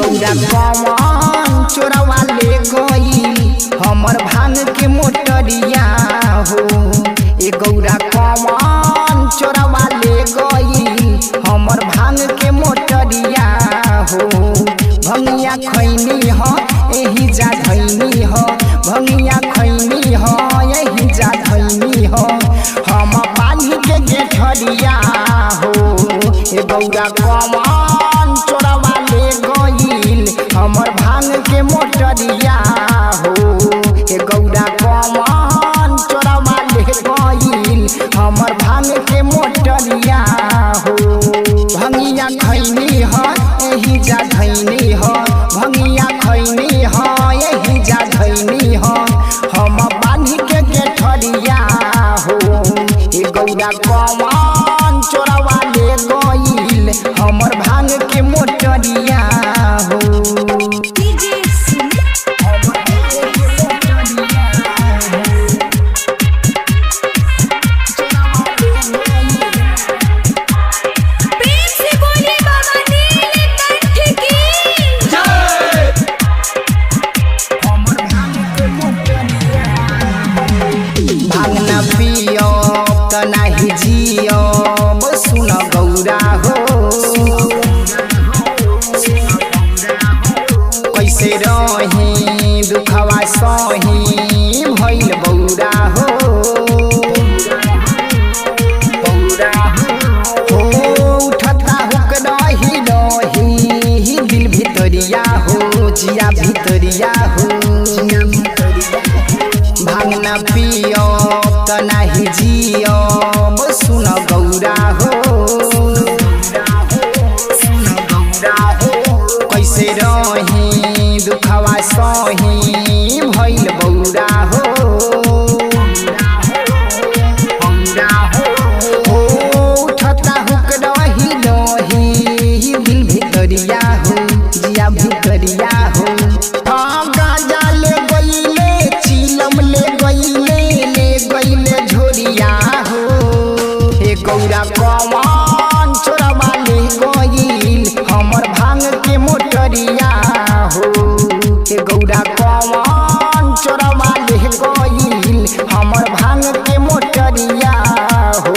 गौरा कौन चोरवा ले गईल हमर भांग के मोटरिया हो। ए गौरा कौन चोरवा ले गईल हमर भांग के मोटरिया हो। भंगिया खैनी हो एही जा धैनी हो, भंगिया खैनी हो एही जा धैनी हो, हम पानी के गेठरिया हो। ए गौरा कौन चोरवा ले गईल हमर भांग के मोटरिया हो। ए गौरा कौन चोरवा ले गईल हमर भांग के मोटरिया हो। भंगिया खैनी हो एही जा धैनी हो, भंगिया खैनी हो एही जा धैनी हो, हम बांधी के गेठरिया हो। ए गौरा कौन चोरवा ले गईल हमर भांग के मोटरिया हो। पियो त नाही जियो सुन गौरा हो। कैसे रही दुखवा सही भइल बौरा हो। उठता हुक रही रही दिल भितरिया हो, जिया भितरिया हो। भांग न पियो त नाही जियो सुन गौरा हो। कैसे रही दुखवा सही भइल बौरा हो। उठता हुक रही रही दिल भितरिया हो, जिया भितरिया हो। गाजा ले गईले चिलम ले गईले झोरिया हो। ए गौरा कौन चोरवा ले गईल हमर भांग के मोटरिया हो। ए गौरा कौन चोरवा ले गईल हमर भांग के मोटरिया हो।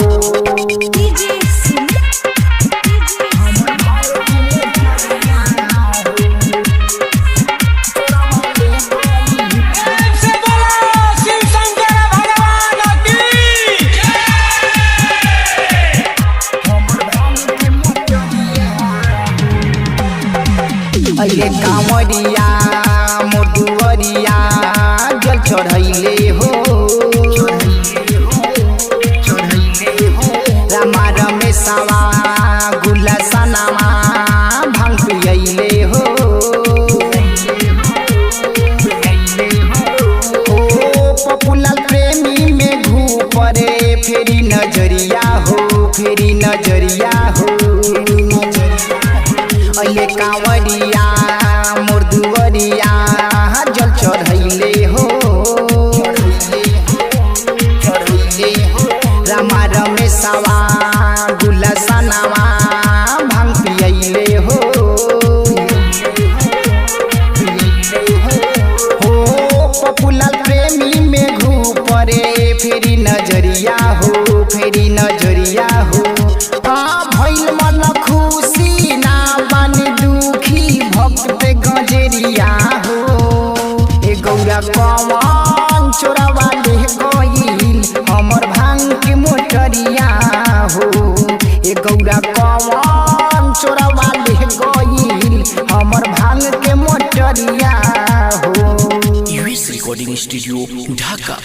अरे कांवरिया मोटुवरिया जल चढ़ैले हो। रामा रमेशवा गुलसनवा भांग पियैले हो। पपुलाल प्रेमी में घूपरे फेरी नजरिया हो, फेरी नजरिया हो। अले कांवरिया मोरदुवरिया जल चढ़ैले हो। रामा रमेशवा गुलसनवा भांग पियैले हो। पपुलाल प्रेमी में घूपरे फेरी नजरिया हो, फेरी नजरिया हो। भइल मन खुशी ना बानी दुखी भक्त पे गजरिया हो। ए गौरा कौन चोरवा ले गईल हमर भांग के मोटरिया हो। ए गौरा कौन चोरवा ले गईल हमर भांग के मोटरिया हो। यूएस रिकॉर्डिंग स्टूडियो ढाका।